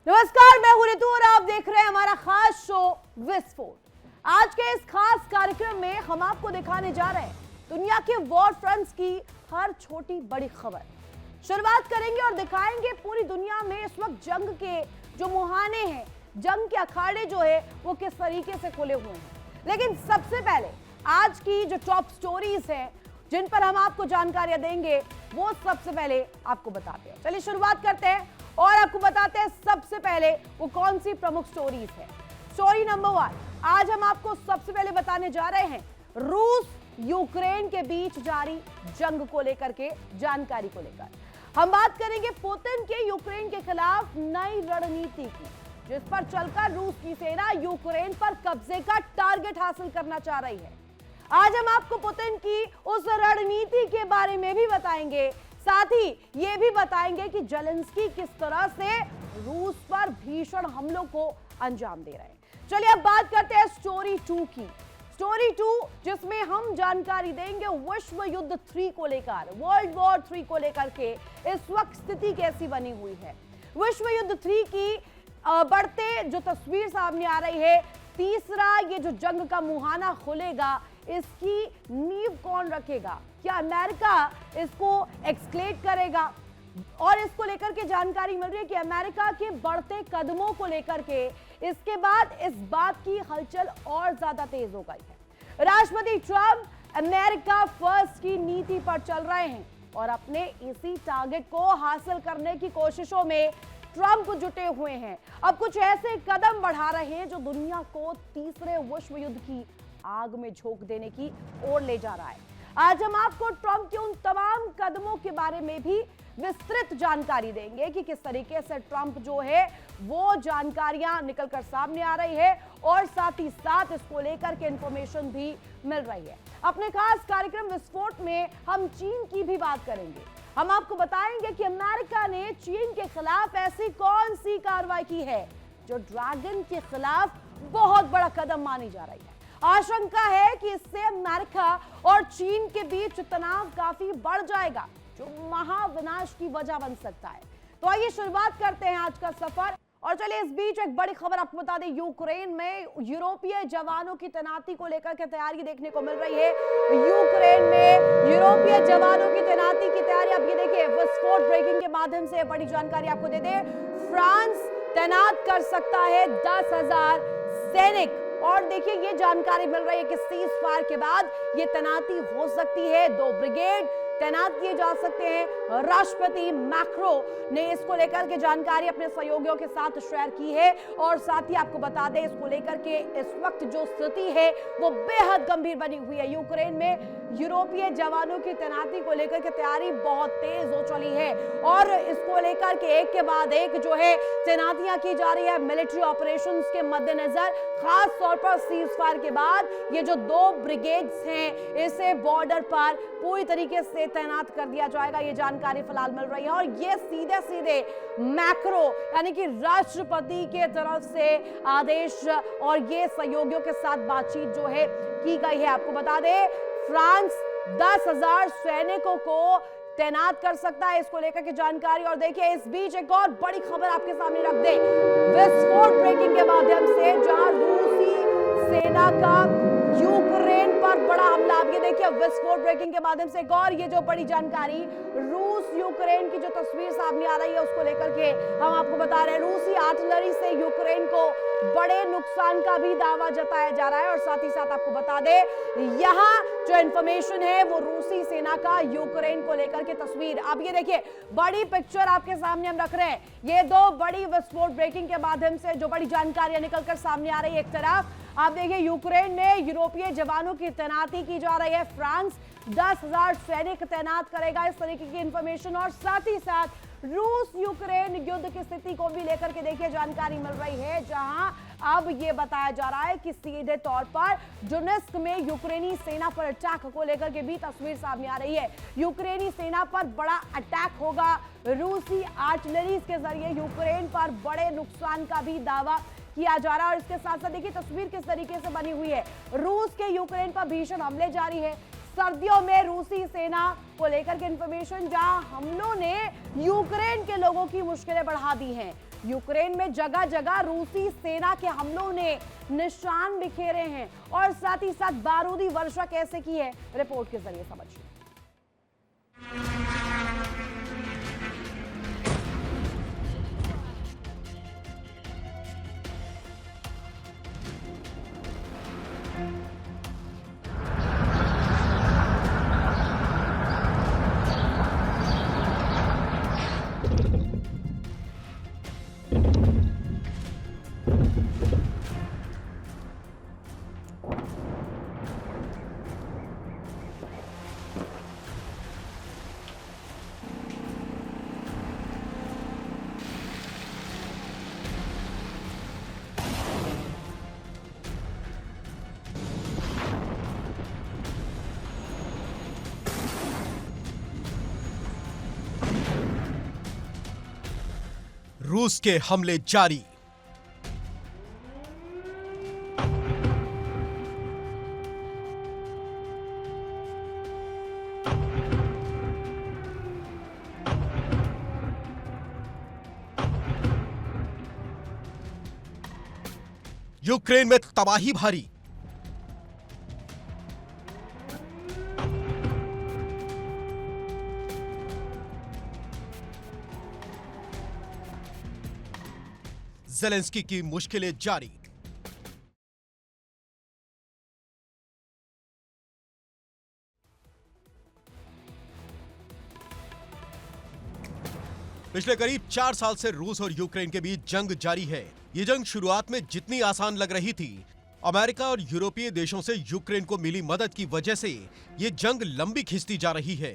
नमस्कार, मैं हूं रितु और आप देख रहे हैं हमारा खास शो विस्फोट। आज के इस खास कार्यक्रम में हम आपको दिखाने जा रहे हैं दुनिया के वॉर फ्रंट्स की हर छोटी बड़ी खबर। शुरुआत करेंगे और दिखाएंगे पूरी दुनिया में इस वक्त जंग के जो मुहाने हैं, जंग के अखाड़े जो है वो किस तरीके से खुले हुए हैं। लेकिन सबसे पहले आज की जो टॉप स्टोरीज हैं जिन पर हम आपको जानकारियां देंगे वो सबसे पहले आपको बताते हैं। चलिए शुरुआत करते हैं और आपको बताते हैं सबसे पहले वो कौन सी प्रमुख स्टोरीज है। स्टोरी नंबर 1 आज हम आपको सबसे पहले बताने जा रहे हैं रूस यूक्रेन के बीच जारी जंग को लेकर के जानकारी को लेकर। हम बात करेंगे पुतिन के यूक्रेन के खिलाफ नई रणनीति की, जिस पर चलकर रूस की सेना यूक्रेन पर कब्जे का टारगेट हासिल करना चाह रही है। आज हम आपको पुतिन की उस रणनीति के बारे में भी बताएंगे, साथ ही ये भी बताएंगे कि जेलेंस्की किस तरह से रूस पर भीषण हमलों को अंजाम दे रहे हैं। चलिए अब बात करते हैं स्टोरी 2 की। स्टोरी 2 जिसमें हम जानकारी देंगे विश्व युद्ध 3 को लेकर, वर्ल्ड वॉर 3 को लेकर के इस वक्त स्थिति कैसी बनी हुई है। विश्व युद्ध 3 की बढ़ते जो तस्वीर सामने आ रही है, तीसरा ये जो जंग का मुहाना खुलेगा इसकी नींव कौन रखेगा, क्या अमेरिका इसको एक्सक्लेट करेगा। और इसको लेकर के जानकारी मिल रही है कि अमेरिका के बढ़ते कदमों को लेकर के इसके बाद इस बात की हलचल और ज्यादा तेज हो गई है। राष्ट्रपति ट्रंप अमेरिका फर्स्ट की नीति पर चल रहे हैं और अपने इसी टारगेट को हासिल करने की कोशिशों में ट्रंप जुटे हुए हैं। अब कुछ ऐसे कदम बढ़ा रहे हैं जो दुनिया को तीसरे विश्व युद्ध की आग में झोंक देने की ओर ले जा रहा है। आज हम आपको ट्रंप के उन तमाम कदमों के बारे में भी विस्तृत जानकारी देंगे कि किस तरीके से ट्रंप जो है वो जानकारियां निकलकर सामने आ रही है और साथ ही साथ इसको लेकर के इंफॉर्मेशन भी मिल रही है। अपने खास कार्यक्रम विस्फोट में हम चीन की भी बात करेंगे। हम आपको बताएंगे कि अमेरिका ने चीन के खिलाफ ऐसी कौन सी कार्रवाई की है जो ड्रैगन के खिलाफ बहुत बड़ा कदम मानी जा रही है। आशंका है कि इससे अमेरिका और चीन के बीच तनाव काफी बढ़ जाएगा, जो महाविनाश की वजह बन सकता है। तो आइए शुरुआत करते हैं आज का सफर। और चलिए इस बीच एक बड़ी खबर आपको बता दें, यूक्रेन में यूरोपीय जवानों की तैनाती को लेकर के तैयारी देखने को मिल रही है। यूक्रेन में यूरोपीय जवानों की तैनाती की तैयारी, अब ये देखिए विस्फोट ब्रेकिंग के माध्यम से बड़ी जानकारी आपको दे दें। फ्रांस तैनात कर सकता है 10,000 सैनिक। और देखिए ये जानकारी मिल रही है कि सीज फायर के बाद ये तैनाती हो सकती है, 2 ब्रिगेड तैनात किए जा सकते हैं। राष्ट्रपति मैक्रो ने इसको लेकर के जानकारी अपने सहयोगियों के साथ शेयर की है। और साथ ही आपको बता दें इसको लेकर के इस वक्त जो स्थिति है वो बेहद गंभीर बनी हुई है। यूक्रेन में यूरोपीय जवानों की तैनाती को लेकर के तैयारी बहुत तेज हो चली है और इसको लेकर के एक के बाद एक जो है तैनातियां की जा रही है मिलिट्री ऑपरेशंस के मद्देनजर। खास तौर पर सीज फायर के बाद ये जो 2 ब्रिगेड्स हैं इसे बॉर्डर पर पूरी तरीके से तैनात कर दिया जाएगा, ये जानकारी फिलहाल मिल रही है। और ये सीधे सीधे मैक्रो यानी कि राष्ट्रपति के तरफ से आदेश और ये सहयोगियों के साथ बातचीत जो है की गई है। आपको बता दें फ्रांस 10,000 सैनिकों को तैनात कर सकता है, इसको लेकर के जानकारी। और देखिए इस बीच एक और बड़ी खबर आपके सामने रख दें विस्फोट ब्रेकिंग के माध्यम से, जहां रूसी सेना का यूक्रेन पर बड़ा हमला। अब ये देखिए विस्फोट ब्रेकिंग के माध्यम से एक और ये जो बड़ी जानकारी, रूस यूक्रेन की जो तस्वीर सामने आ रही है उसको लेकर के हम आपको बता रहे हैं। रूसी आर्टिलरी से यूक्रेन को बड़े नुकसान का भी दावा जताया जा रहा है। और साथ ही साथ आपको बता दें यहाँ जो इंफॉर्मेशन है वो रूसी सेना का यूक्रेन को लेकर के तस्वीर। अब ये देखिए बड़ी पिक्चर आपके सामने हम रख रहे हैं। ये 2 बड़ी विस्फोट ब्रेकिंग के माध्यम से जो बड़ी जानकारियां निकलकर सामने आ रही है। एक तरफ आप देखिए यूक्रेन में यूरोपीय जवानों की तैनाती की जा रही है, फ्रांस 10,000 सैनिक तैनात करेगा, इस तरीके की इंफॉर्मेशन। और साथ ही साथ रूस यूक्रेन युद्ध की स्थिति को भी लेकर के देखिए जानकारी मिल रही है, जहां अब ये बताया जा रहा है कि सीधे तौर पर डोनेस्क में यूक्रेनी सेना पर अटैक को लेकर के भी तस्वीर सामने आ रही है। यूक्रेनी सेना पर बड़ा अटैक होगा, रूसी आर्टिलरी के जरिए यूक्रेन पर बड़े नुकसान का भी दावा किया जा रहा है। और इसके साथ साथ देखिए तस्वीर किस तरीके से बनी हुई है, रूस के यूक्रेन पर भीषण हमले जारी है। सर्दियों में रूसी सेना को लेकर के इंफॉर्मेशन, जहां हमलों ने यूक्रेन के लोगों की मुश्किलें बढ़ा दी हैं। यूक्रेन में जगह जगह रूसी सेना के हमलों ने निशान बिखेरे हैं और साथ ही साथ बारूदी वर्षा कैसे की है, रिपोर्ट के जरिए समझिए। रूस के हमले जारी। यूक्रेन में तबाही भारी। ज़ेलेंस्की की मुश्किलें जारी। पिछले करीब 4 साल से रूस और यूक्रेन के बीच जंग जारी है। ये जंग शुरुआत में जितनी आसान लग रही थी, अमेरिका और यूरोपीय देशों से यूक्रेन को मिली मदद की वजह से ये जंग लंबी खिंचती जा रही है।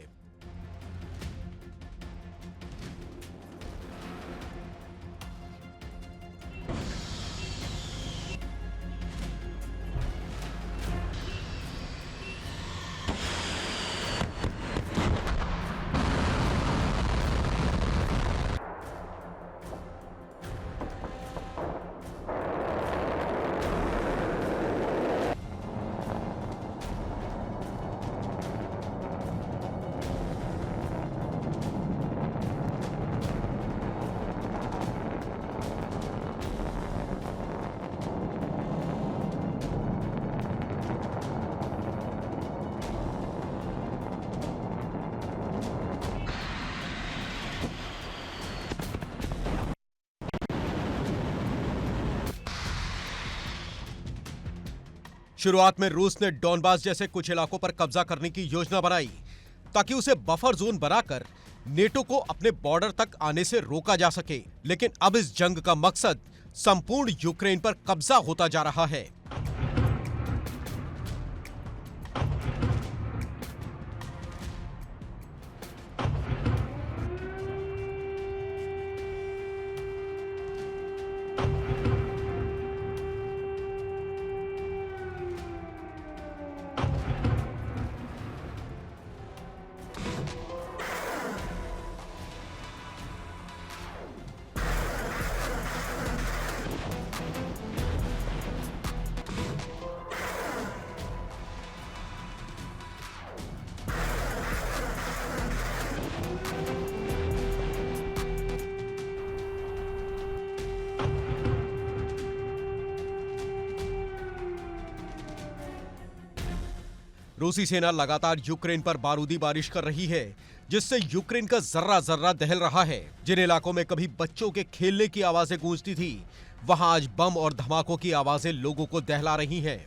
शुरुआत में रूस ने डॉनबास जैसे कुछ इलाकों पर कब्जा करने की योजना बनाई ताकि उसे बफर जोन बनाकर नेटो को अपने बॉर्डर तक आने से रोका जा सके। लेकिन अब इस जंग का मकसद संपूर्ण यूक्रेन पर कब्जा होता जा रहा है। रूसी सेना लगातार यूक्रेन पर बारूदी बारिश कर रही है, जिससे यूक्रेन का जर्रा जर्रा दहल रहा है। जिन इलाकों में कभी बच्चों के खेलने की आवाजें गूंजती थी, वहां आज बम और धमाकों की आवाजें लोगों को दहला रही हैं।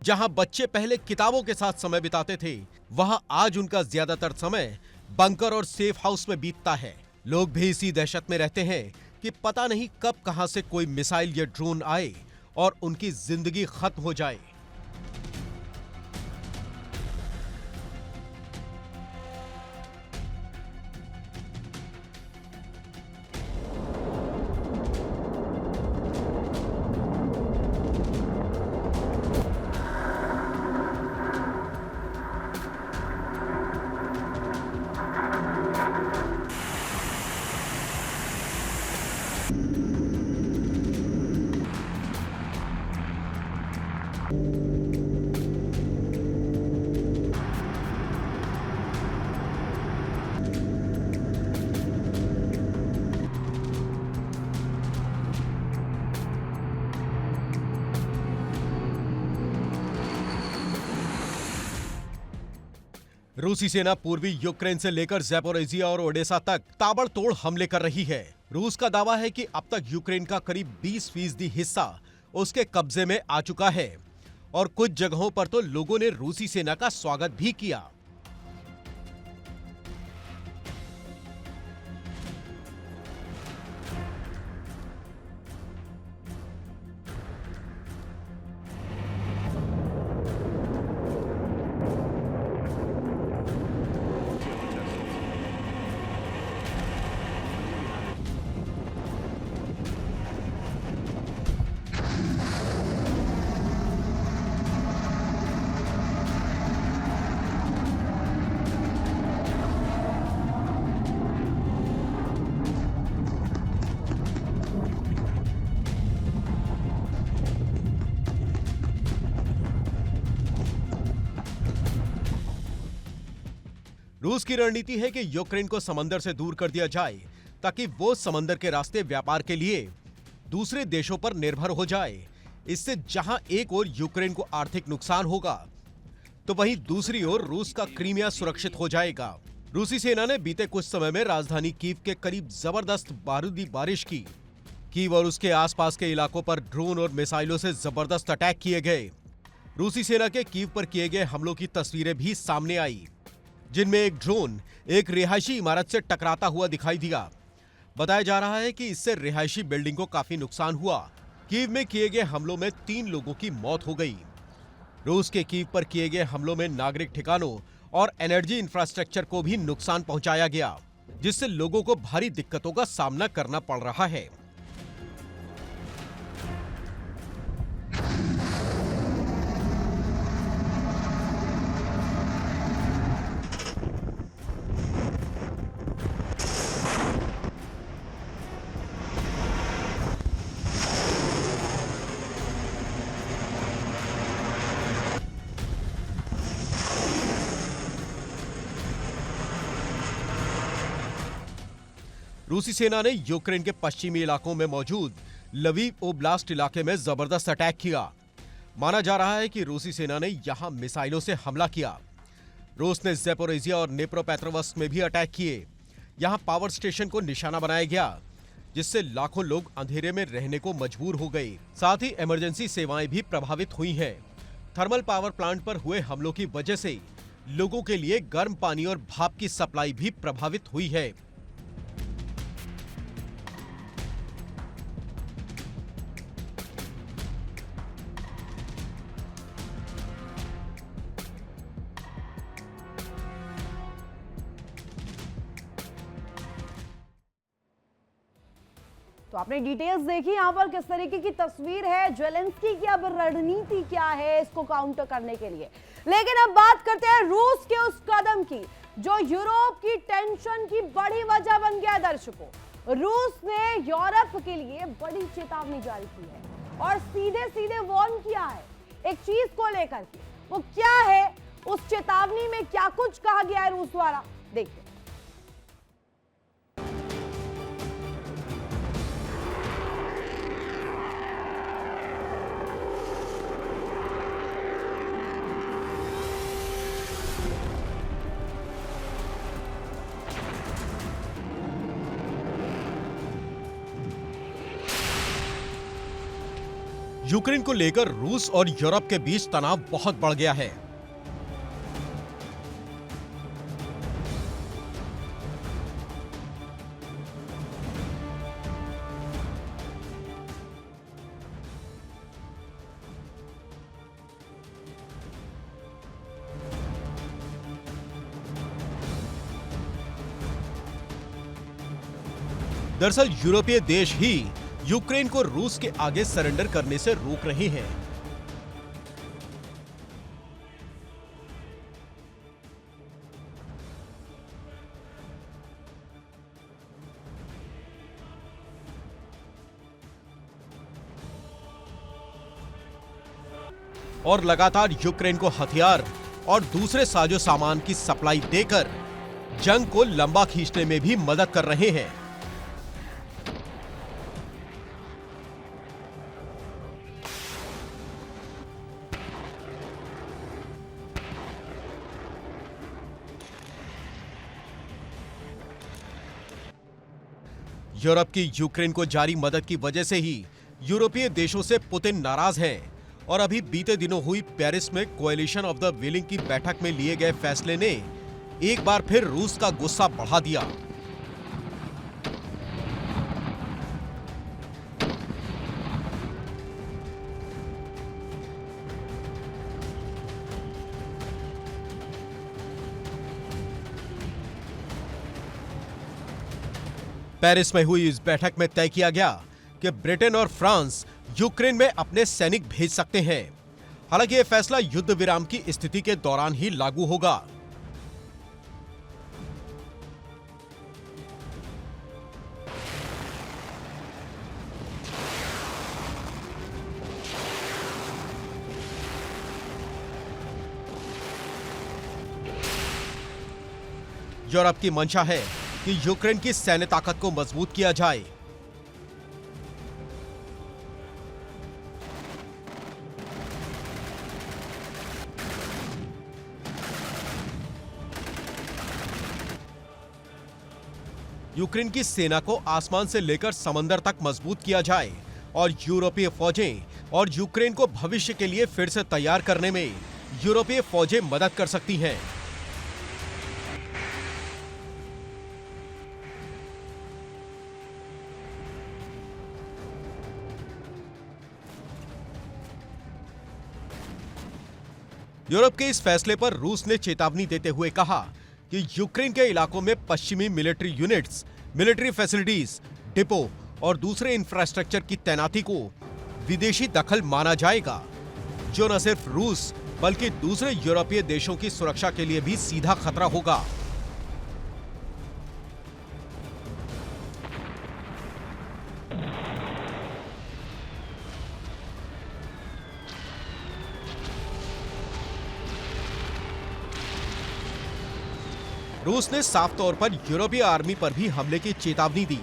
जहां बच्चे पहले किताबों के साथ समय बिताते थे, वहां आज उनका ज्यादातर समय बंकर और सेफ हाउस में बीतता है। लोग भी इसी दहशत में रहते हैं कि पता नहीं कब कहां से कोई मिसाइल या ड्रोन आए और उनकी जिंदगी खत्म हो जाए। रूसी सेना पूर्वी यूक्रेन से लेकर ज़ैपोरिज़िया और ओडेसा तक ताबड़तोड़ हमले कर रही है। रूस का दावा है कि अब तक यूक्रेन का करीब 20% हिस्सा उसके कब्जे में आ चुका है और कुछ जगहों पर तो लोगों ने रूसी सेना का स्वागत भी किया। रूस की रणनीति है कि यूक्रेन को समंदर से दूर कर दिया जाए ताकि वो समंदर के रास्ते व्यापार के लिए दूसरे देशों पर निर्भर हो जाए। इससे जहां एक ओर यूक्रेन को आर्थिक नुकसान होगा तो वहीं दूसरी ओर रूस का क्रीमिया सुरक्षित हो जाएगा। रूसी सेना ने बीते कुछ समय में राजधानी कीव के करीब जबरदस्त बारूदी बारिश की। कीव और उसके आसपास के इलाकों पर ड्रोन और मिसाइलों से जबरदस्त अटैक किए गए। रूसी सेना के कीव पर किए गए हमलों की तस्वीरें भी सामने आई, जिनमें एक ड्रोन एक रिहायशी इमारत से टकराता हुआ दिखाई दिया। बताया जा रहा है कि इससे रिहायशी बिल्डिंग को काफी नुकसान हुआ। कीव में किए गए हमलों में 3 लोगों की मौत हो गई। रूस के कीव पर किए गए हमलों में नागरिक ठिकानों और एनर्जी इंफ्रास्ट्रक्चर को भी नुकसान पहुंचाया गया, जिससे लोगों को भारी दिक्कतों का सामना करना पड़ रहा है। रूसी सेना ने यूक्रेन के पश्चिमी इलाकों में मौजूद लवीव ओब्लास्ट इलाके में जबरदस्त अटैक किया। माना जा रहा है कि रूसी सेना ने यहां मिसाइलों से हमला किया। रूस ने ज़ैपोरिज़िया और नेप्रोपेट्रोवस्क में भी अटैक किए। यहां पावर स्टेशन को निशाना बनाया गया, जिससे लाखों लोग अंधेरे में रहने को मजबूर हो गए। साथ ही इमरजेंसी सेवाएं भी प्रभावित हुई हैं। थर्मल पावर प्लांट पर हुए हमलों की वजह से लोगों के लिए गर्म पानी और भाप की सप्लाई भी प्रभावित हुई है। तो आपने डिटेल्स देखी यहाँ पर किस तरीके की तस्वीर है। ज़ेलेंस्की की अब रणनीति क्या है इसको काउंटर करने के लिए। लेकिन अब बात करते हैं रूस के उस कदम की जो यूरोप की टेंशन की बड़ी वजह बन गया। दर्शकों, रूस ने यूरोप के लिए बड़ी चेतावनी जारी की है और सीधे सीधे वार्न किया है एक चीज को लेकर के। वो क्या है, उस चेतावनी में क्या कुछ कहा गया है रूस द्वारा, देखिए। यूक्रेन को लेकर रूस और यूरोप के बीच तनाव बहुत बढ़ गया है। दरअसल यूरोपीय देश ही यूक्रेन को रूस के आगे सरेंडर करने से रोक रहे हैं। और लगातार यूक्रेन को हथियार और दूसरे साजो सामान की सप्लाई देकर जंग को लंबा खींचने में भी मदद कर रहे हैं। यूरोप की यूक्रेन को जारी मदद की वजह से ही यूरोपीय देशों से पुतिन नाराज हैं और अभी बीते दिनों हुई पेरिस में कोएलिशन ऑफ द विलिंग की बैठक में लिए गए फैसले ने एक बार फिर रूस का गुस्सा बढ़ा दिया। पेरिस में हुई इस बैठक में तय किया गया कि ब्रिटेन और फ्रांस यूक्रेन में अपने सैनिक भेज सकते हैं। हालांकि यह फैसला युद्ध विराम की स्थिति के दौरान ही लागू होगा। यूरोप की मंशा है कि यूक्रेन की सैन्य ताकत को मजबूत किया जाए। यूक्रेन की सेना को आसमान से लेकर समंदर तक मजबूत किया जाए और यूरोपीय फौजें और यूक्रेन को भविष्य के लिए फिर से तैयार करने में यूरोपीय फौजें मदद कर सकती हैं। यूरोप के इस फैसले पर रूस ने चेतावनी देते हुए कहा कि यूक्रेन के इलाकों में पश्चिमी military units, military facilities, depot और दूसरे इंफ्रास्ट्रक्चर की तैनाती को विदेशी दखल माना जाएगा, जो न सिर्फ रूस बल्कि दूसरे यूरोपीय देशों की सुरक्षा के लिए भी सीधा खतरा होगा। रूस ने साफ तौर पर यूरोपीय आर्मी पर भी हमले की चेतावनी दी।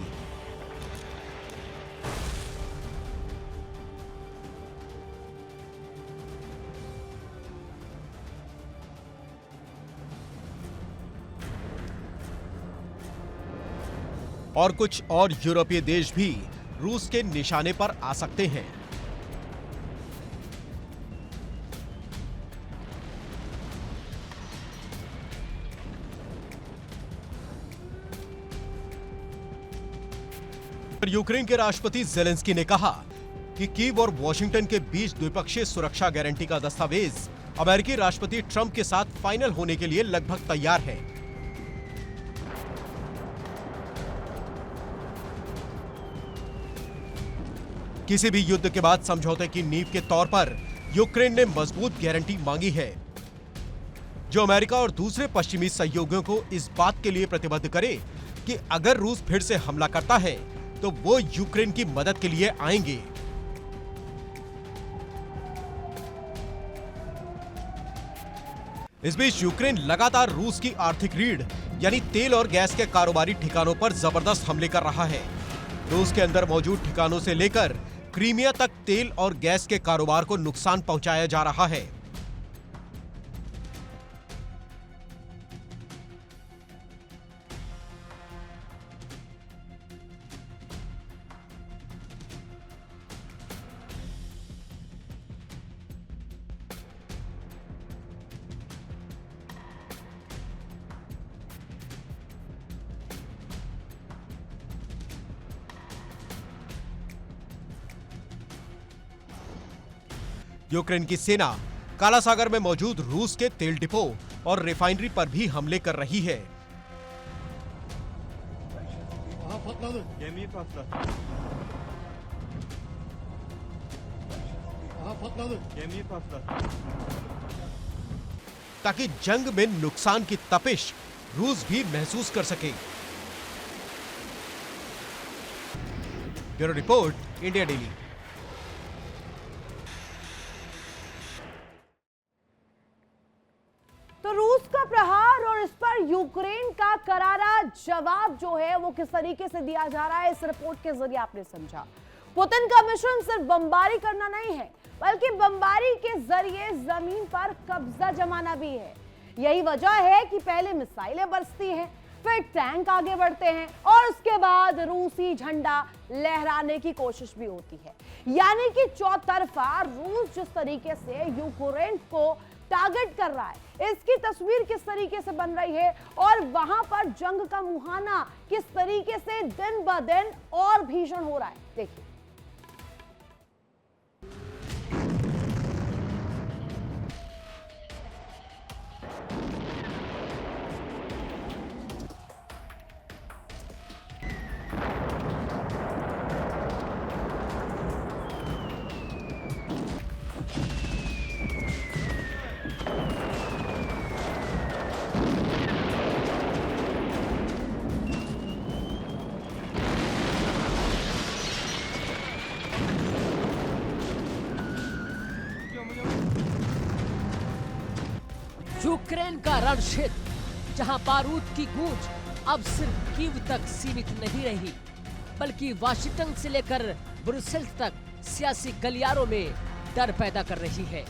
और कुछ और यूरोपीय देश भी रूस के निशाने पर आ सकते हैं। यूक्रेन के राष्ट्रपति जेलेंस्की ने कहा कि कीव और वॉशिंगटन के बीच द्विपक्षीय सुरक्षा गारंटी का दस्तावेज अमेरिकी राष्ट्रपति ट्रंप के साथ फाइनल होने के लिए लगभग तैयार है। किसी भी युद्ध के बाद समझौते की नींव के तौर पर यूक्रेन ने मजबूत गारंटी मांगी है, जो अमेरिका और दूसरे पश्चिमी सहयोगियों को इस बात के लिए प्रतिबद्ध करे कि अगर रूस फिर से हमला करता है तो वो यूक्रेन की मदद के लिए आएंगे। इस बीच यूक्रेन लगातार रूस की आर्थिक रीढ़ यानी तेल और गैस के कारोबारी ठिकानों पर जबरदस्त हमले कर रहा है। रूस के अंदर मौजूद ठिकानों से लेकर क्रीमिया तक तेल और गैस के कारोबार को नुकसान पहुंचाया जा रहा है। यूक्रेन की सेना काला सागर में मौजूद रूस के तेल डिपो और रिफाइनरी पर भी हमले कर रही है। ताकि जंग में नुकसान की तपिश रूस भी महसूस कर सके। Bureau report, India daily. तो रूस का प्रहार और इस पर यूक्रेन का करारा जवाब जो है वो किस तरीके से दिया जा रहा है, इस रिपोर्ट के जरिए आपने समझा। पुतिन का मिशन सिर्फ बमबारी करना नहीं है, बल्कि बमबारी के जरिए जमीन पर कब्जा जमाना भी है। यही वजह है कि पहले मिसाइलें बरसती हैं, फिर टैंक आगे बढ़ते हैं और उसके बाद रूसी झंडा लहराने की कोशिश भी होती है। यानी कि चौतरफा रूस जिस तरीके से यूक्रेन को टारगेट कर रहा है, इसकी तस्वीर किस तरीके से बन रही है और वहां पर जंग का मुहाना किस तरीके से दिन ब दिन और भीषण हो रहा है, देखिए। यूक्रेन का रण क्षेत्र, जहां बारूद की गूंज अब सिर्फ कीव तक सीमित नहीं रही, बल्कि वाशिंगटन से लेकर ब्रुसेल्स तक सियासी गलियारों में डर पैदा कर रही है।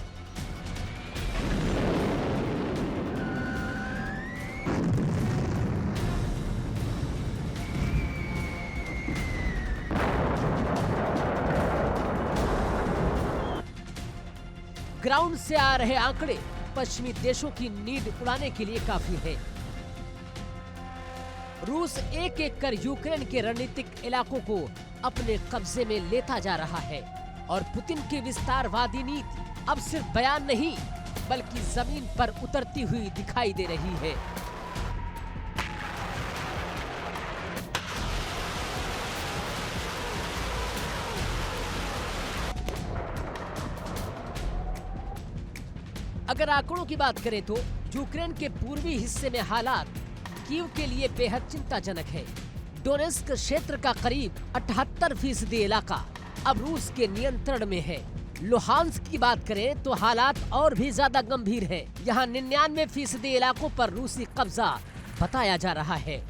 ग्राउंड से आ रहे आंकड़े पश्चिमी देशों की नींद उड़ाने के लिए काफी है। रूस एक एक कर यूक्रेन के रणनीतिक इलाकों को अपने कब्जे में लेता जा रहा है और पुतिन की विस्तारवादी नीति अब सिर्फ बयान नहीं, बल्कि जमीन पर उतरती हुई दिखाई दे रही है। अगर आंकड़ों की बात करें तो यूक्रेन के पूर्वी हिस्से में हालात कीव के लिए बेहद चिंताजनक है। डोनेस्क क्षेत्र का करीब 78% इलाका अब रूस के नियंत्रण में है। लुहांस्क की बात करें तो हालात और भी ज्यादा गंभीर है। यहाँ 99% इलाकों पर रूसी कब्जा बताया जा रहा है।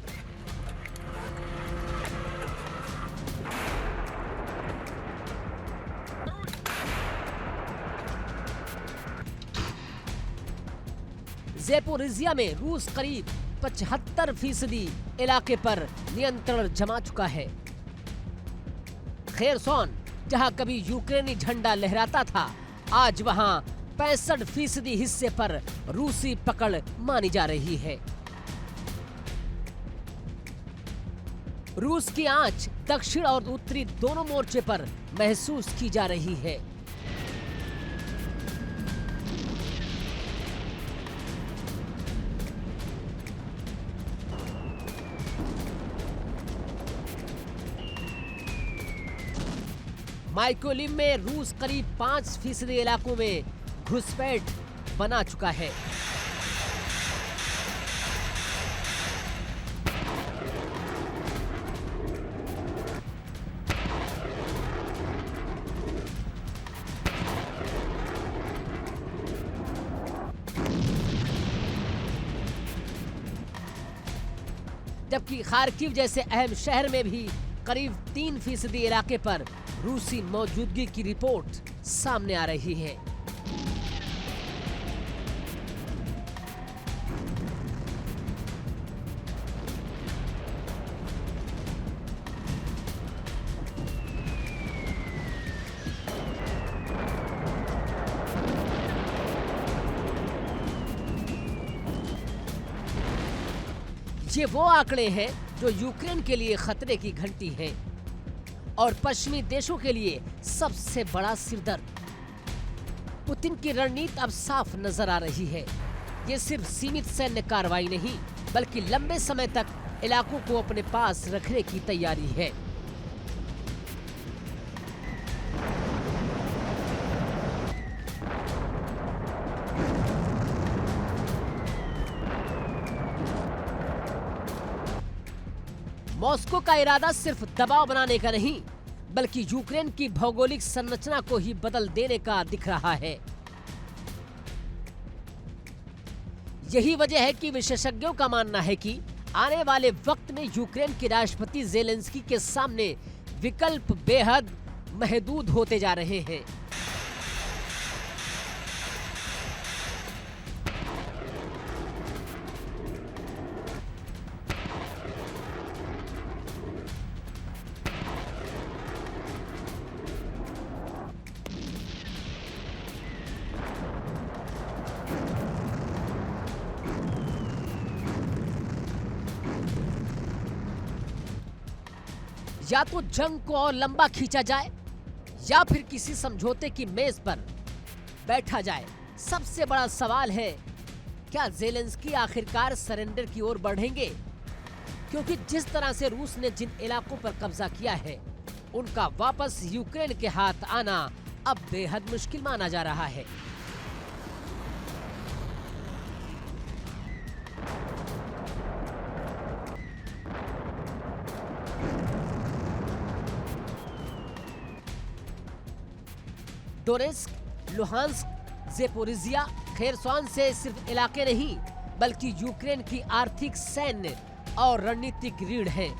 ज़ेपोरिज़िया में रूस करीब 75% इलाके पर नियंत्रण जमा चुका है। खेरसोन, जहां कभी यूक्रेनी झंडा लहराता था, आज वहां 65% हिस्से पर रूसी पकड़ मानी जा रही है। रूस की आंच दक्षिण और उत्तरी दोनों मोर्चे पर महसूस की जा रही है। माइकोलिव में रूस करीब 5% इलाकों में घुसपैठ बना चुका है। जबकि खार्किव जैसे अहम शहर में भी करीब 3% इलाके पर रूसी मौजूदगी की रिपोर्ट सामने आ रही है। ये वो आंकड़े हैं जो यूक्रेन के लिए खतरे की घंटी हैं और पश्चिमी देशों के लिए सबसे बड़ा सिरदर्द। पुतिन की रणनीति अब साफ नजर आ रही है। ये सिर्फ सीमित सैन्य कार्रवाई नहीं, बल्कि लंबे समय तक इलाकों को अपने पास रखने की तैयारी है। मॉस्को का इरादा सिर्फ दबाव बनाने का नहीं, बल्कि यूक्रेन की भौगोलिक संरचना को ही बदल देने का दिख रहा है। यही वजह है कि विशेषज्ञों का मानना है कि आने वाले वक्त में यूक्रेन के राष्ट्रपति ज़ेलेंस्की के सामने विकल्प बेहद महदूद होते जा रहे हैं। या तो जंग को और लंबा खींचा जाए या फिर किसी समझौते की मेज पर बैठा जाए। सबसे बड़ा सवाल है, क्या ज़ेलेंस्की आखिरकार सरेंडर की ओर बढ़ेंगे? क्योंकि जिस तरह से रूस ने जिन इलाकों पर कब्जा किया है, उनका वापस यूक्रेन के हाथ आना अब बेहद मुश्किल माना जा रहा है। डोनेत्स्क, लुहांस्क, ज़ेपोरिज़िया, खेरसॉन से सिर्फ इलाके नहीं, बल्कि यूक्रेन की आर्थिक, सैन्य और रणनीतिक रीढ़ है।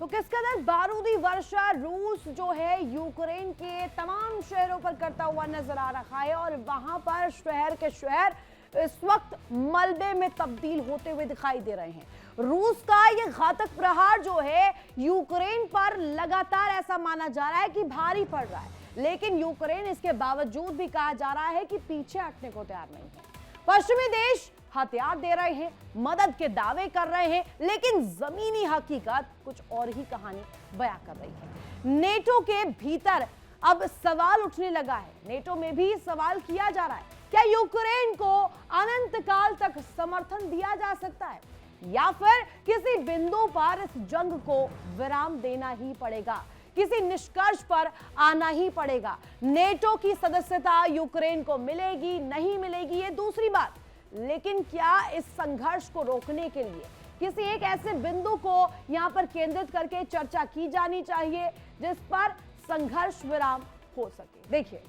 तो किस कदर बारूदी वर्षा रूस जो है यूक्रेन के तमाम शहरों पर करता हुआ नजर आ रहा है, और वहां पर शहर के शहर इस वक्त मलबे में तब्दील होते हुए दिखाई दे रहे हैं। रूस का ये घातक प्रहार जो है यूक्रेन पर लगातार ऐसा माना जा रहा है कि भारी पड़ रहा है, लेकिन यूक्रेन इसके बावजूद भी कहा जा रहा है कि पीछे हटने को तैयार नहीं है। पश्चिमी देश हथियार दे रहे हैं, मदद के दावे कर रहे हैं, लेकिन जमीनी हकीकत कुछ और ही कहानी बयां कर रही है। नेटो के भीतर अब सवाल उठने लगा है, नेटो में भी सवाल किया जा रहा है, क्या यूक्रेन को अनंत काल तक समर्थन दिया जा सकता है, या फिर किसी बिंदु पर इस जंग को विराम देना ही पड़ेगा, किसी निष्कर्ष पर आना ही पड़ेगा। नेटो की सदस्यता यूक्रेन को मिलेगी नहीं मिलेगी ये दूसरी बात, लेकिन क्या इस संघर्ष को रोकने के लिए किसी एक ऐसे बिंदु को यहां पर केंद्रित करके चर्चा की जानी चाहिए जिस पर संघर्ष विराम हो सके। देखिए,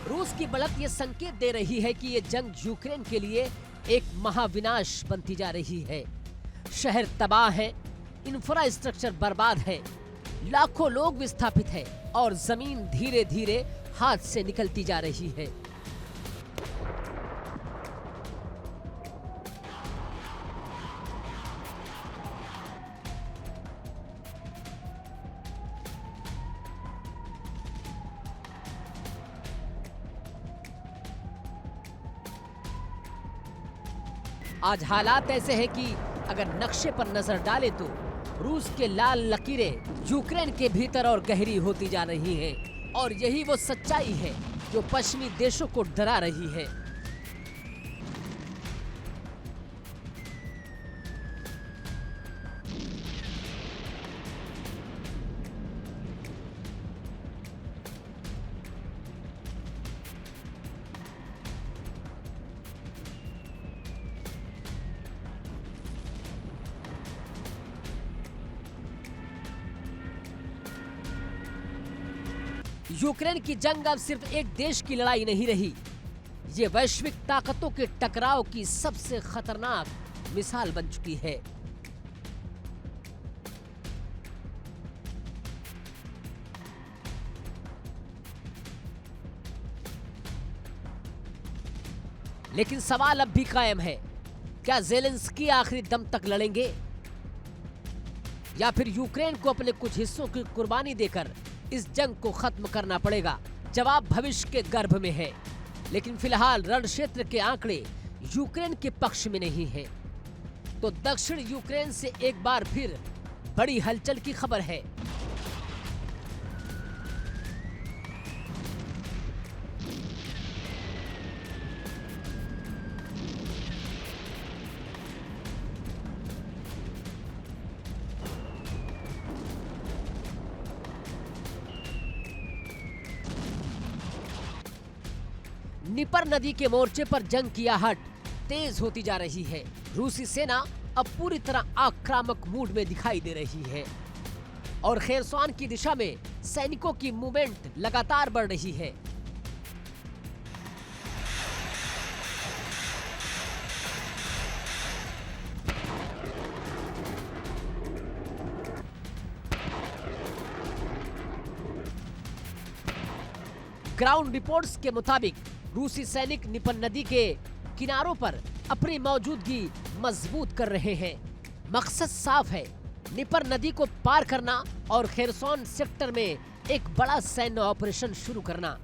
रूस की बढ़त ये संकेत दे रही है कि ये जंग यूक्रेन के लिए एक महाविनाश बनती जा रही है। शहर तबाह है, इंफ्रास्ट्रक्चर बर्बाद है, लाखों लोग विस्थापित हैं और जमीन धीरे धीरे हाथ से निकलती जा रही है। आज हालात ऐसे हैं कि अगर नक्शे पर नजर डालें तो रूस के लाल लकीरें यूक्रेन के भीतर और गहरी होती जा रही हैं, और यही वो सच्चाई है जो पश्चिमी देशों को डरा रही है। यूक्रेन की जंग अब सिर्फ एक देश की लड़ाई नहीं रही, ये वैश्विक ताकतों के टकराव की सबसे खतरनाक मिसाल बन चुकी है। लेकिन सवाल अब भी कायम है, क्या ज़ेलेंस्की आखिरी दम तक लड़ेंगे या फिर यूक्रेन को अपने कुछ हिस्सों की कुर्बानी देकर इस जंग को खत्म करना पड़ेगा? जवाब भविष्य के गर्भ में है, लेकिन फिलहाल रण क्षेत्र के आंकड़े यूक्रेन के पक्ष में नहीं हैं। तो दक्षिण यूक्रेन से एक बार फिर बड़ी हलचल की खबर है। निपर नदी के मोर्चे पर जंग की आहट तेज होती जा रही है। रूसी सेना अब पूरी तरह आक्रामक मूड में दिखाई दे रही है और खेरसॉन की दिशा में सैनिकों की मूवमेंट लगातार बढ़ रही है। ग्राउंड रिपोर्ट्स के मुताबिक रूसी सैनिक निपन नदी के किनारों पर अपनी मौजूदगी मजबूत कर रहे हैं। मकसद साफ है, निपर नदी को पार करना और खेरसॉन सेक्टर में एक बड़ा सैन्य ऑपरेशन शुरू करना।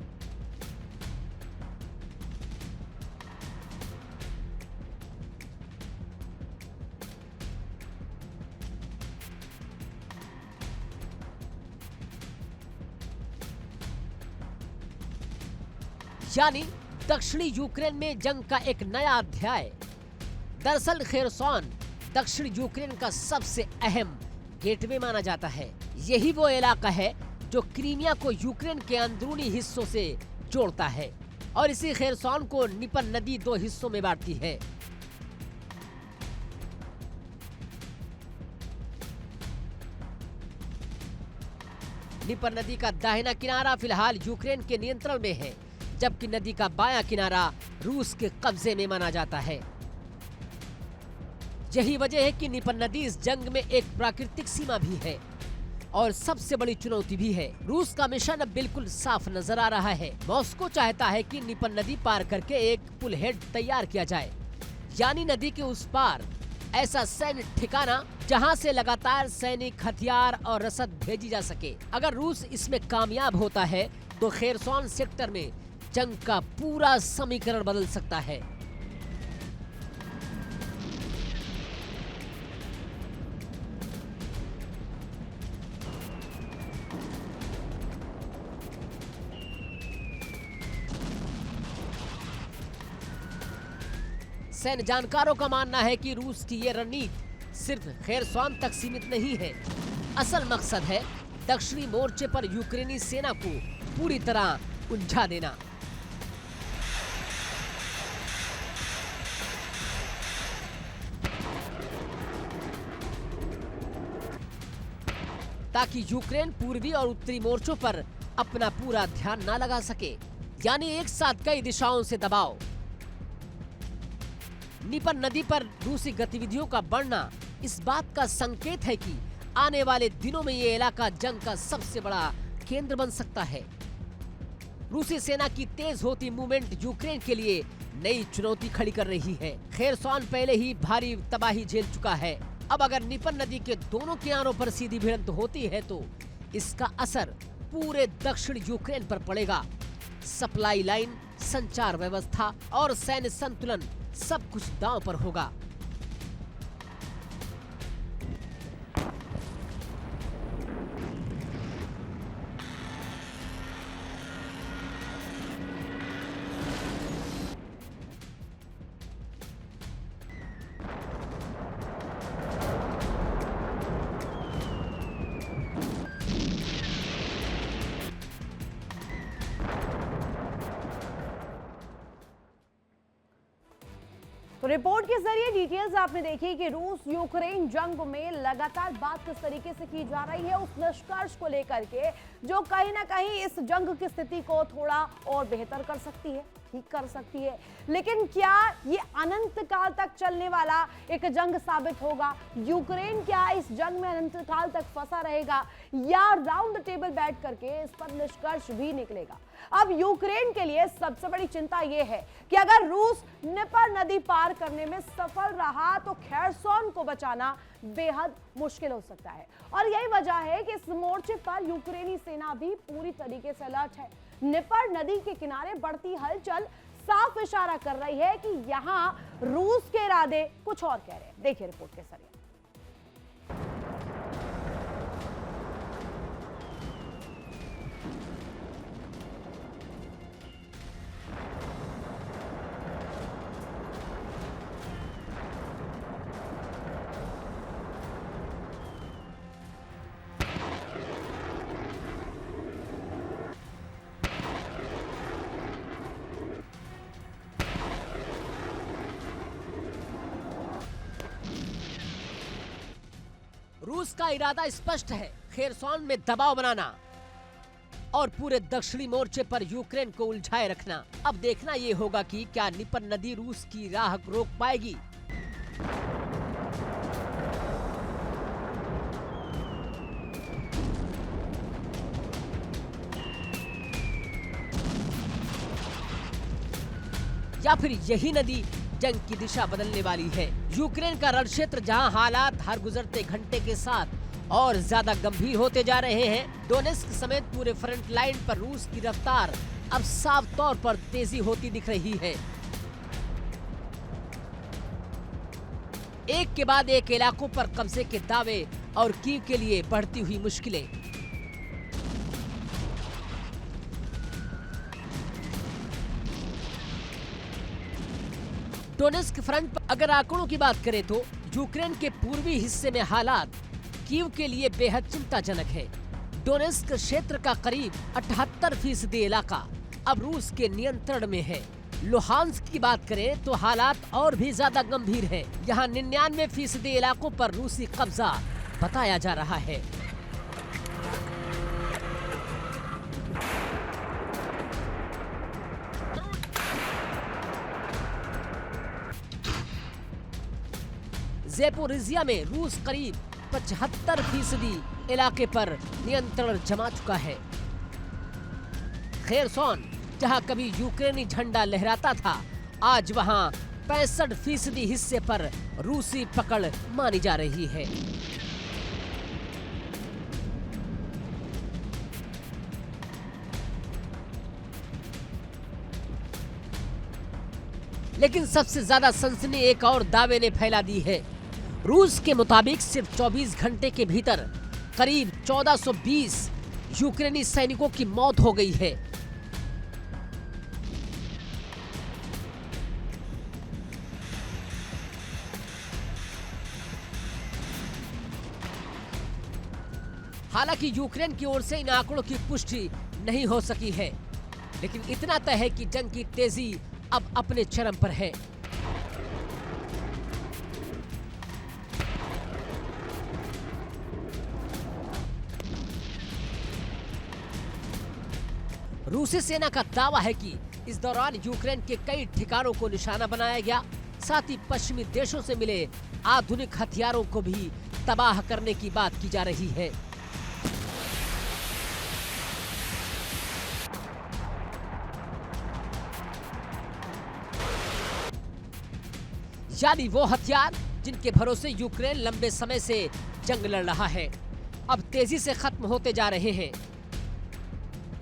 यानी दक्षिणी यूक्रेन में जंग का एक नया अध्याय। दरअसल खेरसॉन दक्षिण यूक्रेन का सबसे अहम गेटवे माना जाता है। यही वो इलाका है जो क्रीमिया को यूक्रेन के अंदरूनी हिस्सों से जोड़ता है और इसी खेरसॉन को निपन नदी दो हिस्सों में बांटती है। निपर नदी का दाहिना किनारा फिलहाल यूक्रेन के नियंत्रण में है, जबकि नदी का बायां किनारा रूस के कब्जे में माना जाता है। यही वजह है कि निपन नदी इस जंग में एक प्राकृतिक सीमा भी है और सबसे बड़ी चुनौती भी है। रूस का मिशन अब बिल्कुल साफ नजर आ रहा है। मॉस्को चाहता है कि निपन नदी पार करके एक पुल हेड तैयार किया जाए, यानी नदी के उस पार ऐसा सैन्य ठिकाना जहां से लगातार सैनिक, हथियार और रसद भेजी जा सके। अगर रूस इसमें कामयाब होता है तो खेरसॉन सेक्टर में जंग का पूरा समीकरण बदल सकता है। सैन्य जानकारों का मानना है कि रूस की ये रणनीति सिर्फ खेरसॉन तक सीमित नहीं है। असल मकसद है दक्षिणी मोर्चे पर यूक्रेनी सेना को पूरी तरह उलझा देना। ताकि यूक्रेन पूर्वी और उत्तरी मोर्चों पर अपना पूरा ध्यान न लगा सके, यानी एक साथ कई दिशाओं से दबाव। निपन नदी पर रूसी गतिविधियों का बढ़ना इस बात का संकेत है कि आने वाले दिनों में ये इलाका जंग का सबसे बड़ा केंद्र बन सकता है। रूसी सेना की तेज होती मूवमेंट यूक्रेन के लिए नई चुनौती खड़ी कर रही है। खेरसॉन पहले ही भारी तबाही झेल चुका है। अब अगर निपन नदी के दोनों किनारों पर सीधी भिड़ंत होती है तो इसका असर पूरे दक्षिण यूक्रेन पर पड़ेगा। सप्लाई लाइन, संचार व्यवस्था और सैन्य संतुलन सब कुछ दांव पर होगा। तो रिपोर्ट के जरिए डिटेल्स आपने देखी कि रूस यूक्रेन जंग में लगातार बात किस तरीके से की जा रही है उस निष्कर्ष को लेकर के, जो कहीं ना कहीं इस जंग की स्थिति को थोड़ा और बेहतर कर सकती है, ठीक कर सकती है। लेकिन क्या ये अनंत काल तक चलने वाला एक जंग साबित होगा? यूक्रेन क्या इस जंग में अनंत काल तक फंसा रहेगा या राउंड द टेबल बैठ करके इस पर निष्कर्ष भी निकलेगा? अब यूक्रेन के लिए सबसे बड़ी चिंता यह है कि अगर रूस निपर नदी पार करने में सफल रहा तो खेरसोन को बचाना बेहद मुश्किल हो सकता है। और यही वजह है कि इस मोर्चे पर यूक्रेनी सेना भी पूरी तरीके से अलर्ट है। निपर नदी के किनारे बढ़ती हलचल साफ इशारा कर रही है कि यहां रूस के इरादे कुछ और कह रहे हैं। देखिए रिपोर्ट के जरिए। रूस का इरादा स्पष्ट है, खेरसोन में दबाव बनाना और पूरे दक्षिणी मोर्चे पर यूक्रेन को उलझाए रखना। अब देखना यह होगा कि क्या निपर नदी रूस की राह रोक पाएगी। या फिर यही नदी जंग की दिशा बदलने वाली है। यूक्रेन का रण क्षेत्र जहां हालात हर गुजरते घंटे के साथ और ज्यादा गंभीर होते जा रहे हैं, डोनेस्क समेत पूरे फ्रंट लाइन पर रूस की रफ्तार अब साफ तौर पर तेजी होती दिख रही है। एक के बाद एक इलाकों पर कब्जे के दावे और कीव के लिए बढ़ती हुई मुश्किलें। डोनेस्क फ्रंट पर अगर आंकड़ों की बात करें तो यूक्रेन के पूर्वी हिस्से में हालात कीव के लिए बेहद चिंताजनक है। डोनेस्क क्षेत्र का करीब 78% इलाका अब रूस के नियंत्रण में है। लुहांस्क की बात करें तो हालात और भी ज्यादा गंभीर है। यहाँ 99% इलाकों पर रूसी कब्जा बताया जा रहा है। ज़ेपोरिज़िया में रूस करीब 75% इलाके पर नियंत्रण जमा चुका है। खेरसोन जहां कभी यूक्रेनी झंडा लहराता था, आज वहां 65% हिस्से पर रूसी पकड़ मानी जा रही है। लेकिन सबसे ज्यादा सनसनी एक और दावे ने फैला दी है। रूस के मुताबिक सिर्फ 24 घंटे के भीतर करीब 1420 यूक्रेनी सैनिकों की मौत हो गई है। हालांकि यूक्रेन की ओर से इन आंकड़ों की पुष्टि नहीं हो सकी है, लेकिन इतना तय है कि जंग की तेजी अब अपने चरम पर है। रूसी सेना का दावा है कि इस दौरान यूक्रेन के कई ठिकानों को निशाना बनाया गया, साथ ही पश्चिमी देशों से मिले आधुनिक हथियारों को भी तबाह करने की बात की जा रही है। यानी वो हथियार जिनके भरोसे यूक्रेन लंबे समय से जंग लड़ रहा है, अब तेजी से खत्म होते जा रहे हैं।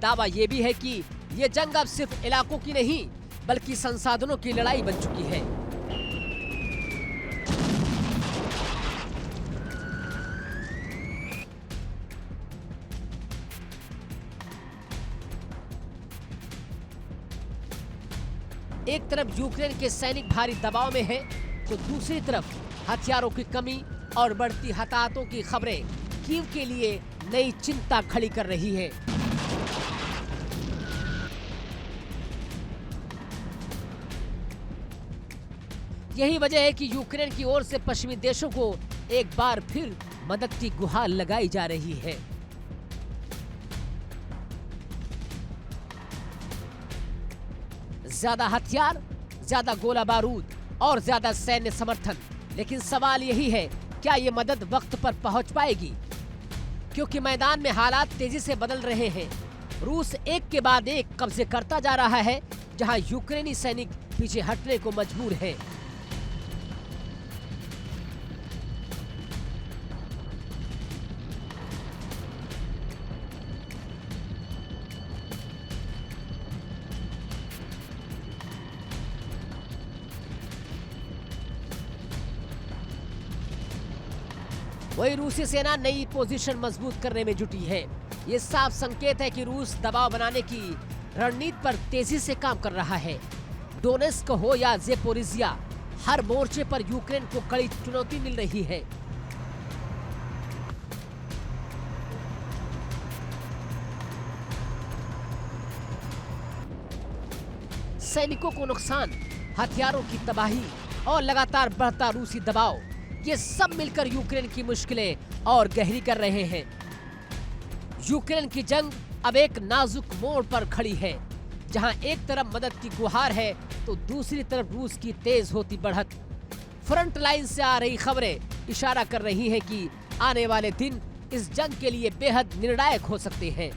दावा ये भी है कि ये जंग अब सिर्फ इलाकों की नहीं बल्कि संसाधनों की लड़ाई बन चुकी है। एक तरफ यूक्रेन के सैनिक भारी दबाव में हैं, तो दूसरी तरफ हथियारों की कमी और बढ़ती हताहतों की खबरें कीव के लिए नई चिंता खड़ी कर रही है। यही वजह है कि यूक्रेन की ओर से पश्चिमी देशों को एक बार फिर मदद की गुहार लगाई जा रही है। ज्यादा हथियार, ज्यादा गोला बारूद और ज्यादा सैन्य समर्थन, लेकिन सवाल यही है क्या ये मदद वक्त पर पहुंच पाएगी? क्योंकि मैदान में हालात तेजी से बदल रहे हैं। रूस एक के बाद एक कब्जे करता जा रहा है, जहां यूक्रेनी सैनिक पीछे हटने को मजबूर हैं। वही रूसी सेना नई पोजीशन मजबूत करने में जुटी है। ये साफ संकेत है कि रूस दबाव बनाने की रणनीति पर तेजी से काम कर रहा है। डोनेस्क हो या ज़ेपोरिज़िया, हर मोर्चे पर यूक्रेन को कड़ी चुनौती मिल रही है। सैनिकों को नुकसान, हथियारों की तबाही और लगातार बढ़ता रूसी दबाव, ये सब मिलकर यूक्रेन की मुश्किलें और गहरी कर रहे हैं। यूक्रेन की जंग अब एक नाजुक मोड़ पर खड़ी है, जहां एक तरफ मदद की गुहार है तो दूसरी तरफ रूस की तेज होती बढ़त। फ्रंट लाइन से आ रही खबरें इशारा कर रही हैं कि आने वाले दिन इस जंग के लिए बेहद निर्णायक हो सकते हैं।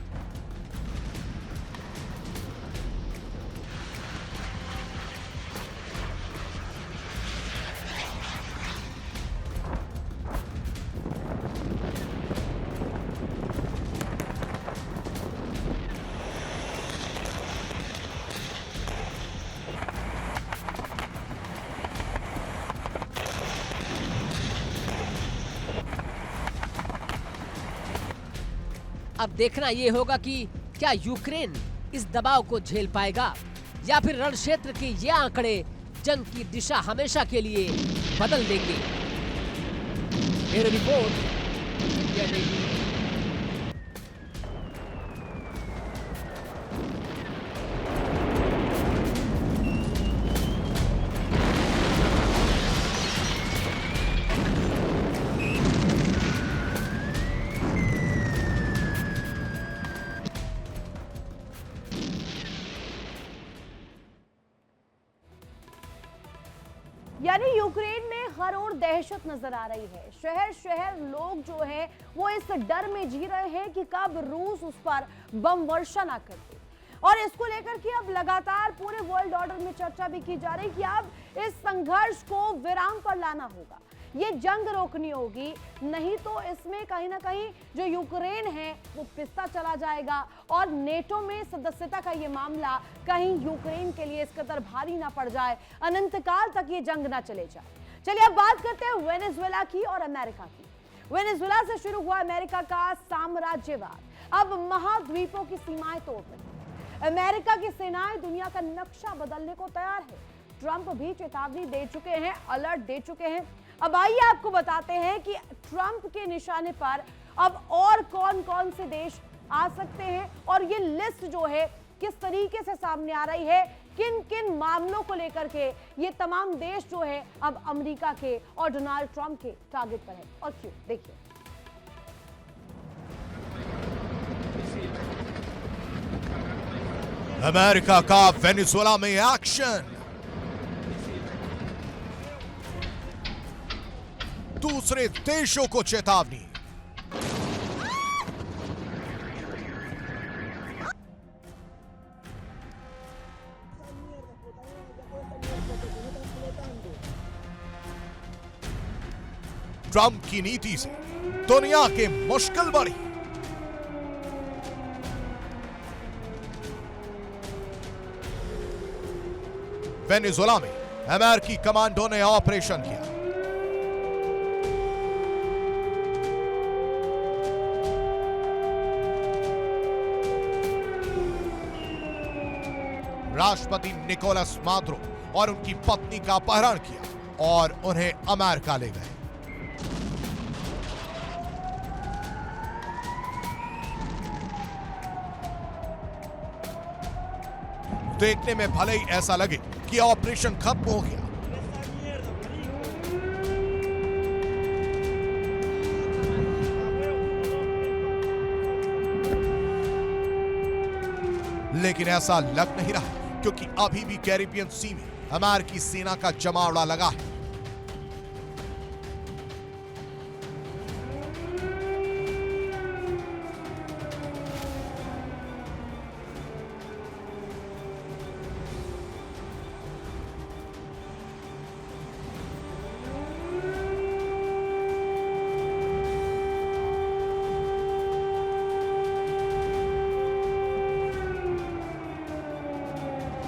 अब देखना ये होगा कि क्या यूक्रेन इस दबाव को झेल पाएगा या फिर रण क्षेत्र के ये आंकड़े जंग की दिशा हमेशा के लिए बदल देंगे। Bureau report, India TV. यानी यूक्रेन में हर ओर दहशत नजर आ रही है। शहर शहर लोग जो है वो इस डर में जी रहे हैं कि कब रूस उस पर बम वर्षा ना कर दे। और इसको लेकर के अब लगातार पूरे वर्ल्ड ऑर्डर में चर्चा भी की जा रही कि अब इस संघर्ष को विराम पर लाना होगा, ये जंग रोकनी होगी, नहीं तो इसमें कहीं ना कहीं जो यूक्रेन है वो पिसता चला जाएगा और नेटो में सदस्यता का ये मामला कहीं यूक्रेन के लिए इस कदर भारी ना पड़ जाए, अनंत काल तक ये जंग ना चले जाए। चलिए अब बात करते हैं वेनेजुएला की और अमेरिका की। वेनेजुएला से शुरू हुआ अमेरिका का साम्राज्यवाद अब महाद्वीपों की सीमाएं तोड़ रही है। अमेरिका की सेनाएं दुनिया का नक्शा बदलने को तैयार है। ट्रंप भी चेतावनी दे चुके हैं, अलर्ट दे चुके हैं। अब आइए आपको बताते हैं कि ट्रंप के निशाने पर अब और कौन कौन से देश आ सकते हैं और ये लिस्ट जो है किस तरीके से सामने आ रही है, किन किन मामलों को लेकर के ये तमाम देश जो है अब अमेरिका के और डोनाल्ड ट्रंप के टारगेट पर है और क्यों, देखिए। अमेरिका का वेनेजुएला में एक्शन, दूसरे देशों को चेतावनी। ट्रंप की नीति से दुनिया की मुश्किल बढ़ी। वेनेजुएला में अमेरिकी कमांडो ने ऑपरेशन किया। राष्ट्रपति निकोलस मादुरो और उनकी पत्नी का अपहरण किया और उन्हें अमेरिका ले गए। देखने में भले ही ऐसा लगे कि ऑपरेशन खत्म हो गया, लेकिन ऐसा लग नहीं रहा, क्योंकि अभी भी कैरिबियन सी में अमेरिकी सेना का जमावड़ा लगा है।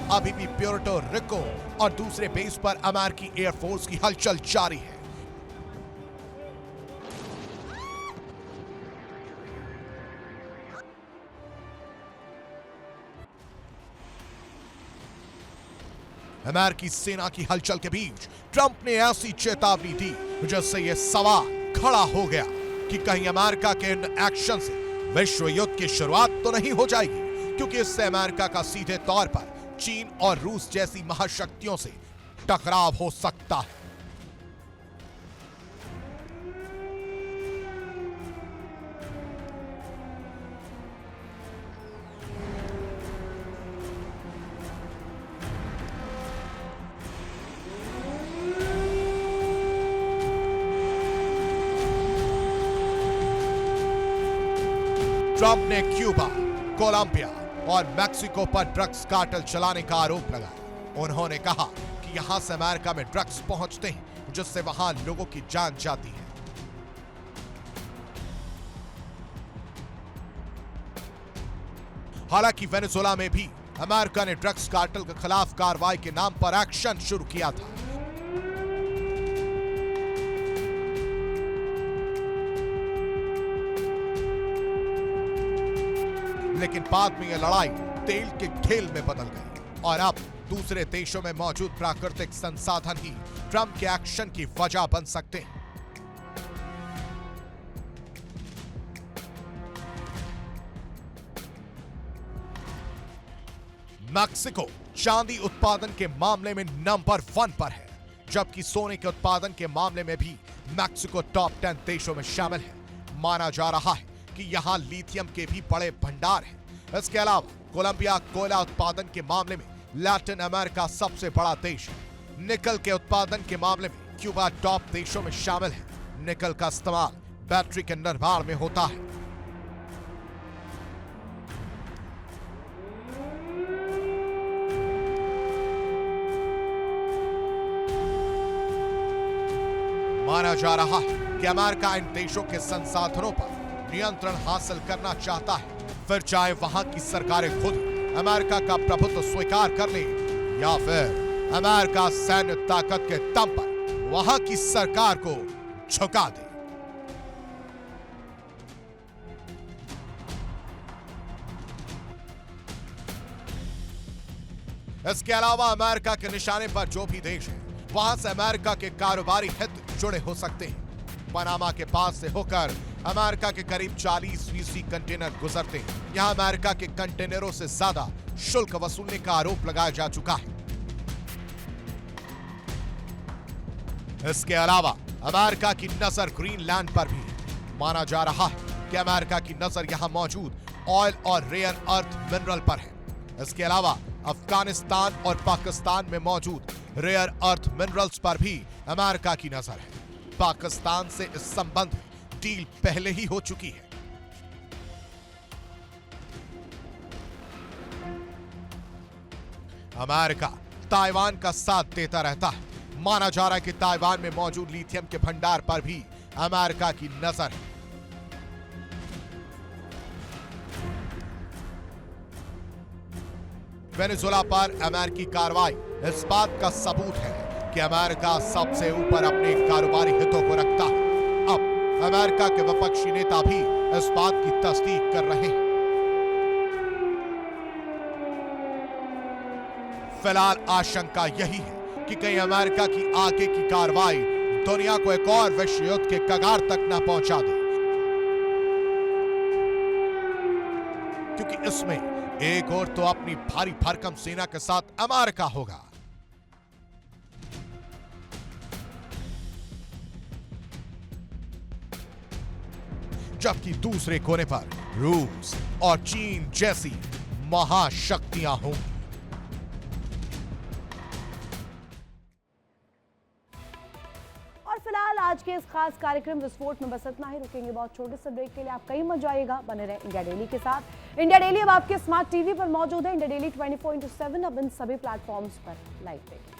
अभी भी प्यूर्टो रिको और दूसरे बेस पर अमेरिकी एयरफोर्स की हलचल जारी है। अमेरिकी सेना की हलचल के बीच ट्रंप ने ऐसी चेतावनी दी जिससे यह सवाल खड़ा हो गया कि कहीं अमेरिका के इन एक्शन से विश्व युद्ध की शुरुआत तो नहीं हो जाएगी, क्योंकि इससे अमेरिका का सीधे तौर पर चीन और रूस जैसी महाशक्तियों से टकराव हो सकता है। ट्रंप ने क्यूबा, कोलंबिया और मैक्सिको पर ड्रग्स कार्टेल चलाने का आरोप लगाया। उन्होंने कहा कि यहां से अमेरिका में ड्रग्स पहुंचते हैं, जिससे वहां लोगों की जान जाती है। हालांकि वेनेजुएला में भी अमेरिका ने ड्रग्स कार्टेल के खिलाफ कार्रवाई के नाम पर एक्शन शुरू किया था। लेकिन बाद में यह लड़ाई तेल के खेल में बदल गई और अब दूसरे देशों में मौजूद प्राकृतिक संसाधन ही ट्रंप के एक्शन की वजह बन सकते हैं। मैक्सिको चांदी उत्पादन के मामले में नंबर 1 पर है, जबकि सोने के उत्पादन के मामले में भी मैक्सिको टॉप 10 देशों में शामिल है। माना जा रहा है कि यहां लिथियम के भी बड़े भंडार हैं। इसके अलावा कोलंबिया कोयला उत्पादन के मामले में लैटिन अमेरिका सबसे बड़ा देश है। निकल के उत्पादन के मामले में क्यूबा टॉप देशों में शामिल है। निकल का इस्तेमाल बैटरी के निर्माण में होता है। माना जा रहा है कि अमेरिका इन देशों के संसाधनों पर नियंत्रण हासिल करना चाहता है, फिर चाहे वहां की सरकारें खुद अमेरिका का प्रभुत्व स्वीकार कर ले या फिर अमेरिका सैन्य ताकत के दम पर वहां की सरकार को झुका दे। इसके अलावा अमेरिका के निशाने पर जो भी देश है, वहां से अमेरिका के कारोबारी हित जुड़े हो सकते हैं। पनामा के पास से होकर अमेरिका के करीब 40 कंटेनर गुजरते हैं। यहां अमेरिका के कंटेनरों से ज्यादा शुल्क वसूलने का आरोप लगाया जा चुका है। इसके अलावा अमेरिका की नजर ग्रीनलैंड पर भी है। माना जा रहा है कि अमेरिका की नजर यहां मौजूद ऑयल और रेयर अर्थ मिनरल पर है। इसके अलावा अफगानिस्तान और पाकिस्तान में मौजूद रेयर अर्थ मिनरल्स पर भी अमेरिका की नजर है। पाकिस्तान से इस संबंध में डील पहले ही हो चुकी है। अमेरिका ताइवान का साथ देता रहता है। माना जा रहा है कि ताइवान में मौजूद लिथियम के भंडार पर भी अमेरिका की नजर है। वेनेजुएला पर अमेरिकी कार्रवाई इस बात का सबूत है कि अमेरिका सबसे ऊपर अपने कारोबारी हितों को रखता है। अब अमेरिका के विपक्षी नेता भी इस बात की तस्दीक कर रहे हैं। फिलहाल आशंका यही है कि कहीं अमेरिका की आगे की कार्रवाई दुनिया को एक और विश्व युद्ध के कगार तक न पहुंचा दे, क्योंकि इसमें एक और तो अपनी भारी भरकम सेना के साथ अमेरिका होगा, जबकि दूसरे कोने पर रूस और चीन जैसी महाशक्तियां होंगी। और फिलहाल आज के इस खास कार्यक्रम विस्फोट में बस इतना ही। रुकेंगे बहुत छोटे से ब्रेक के लिए। आप कहीं मत जाइएगा, बने रहे इंडिया डेली के साथ। इंडिया डेली अब आपके स्मार्ट टीवी पर मौजूद है। इंडिया डेली 24/7 अब इन सभी प्लेटफॉर्म्स पर लाइव देखें।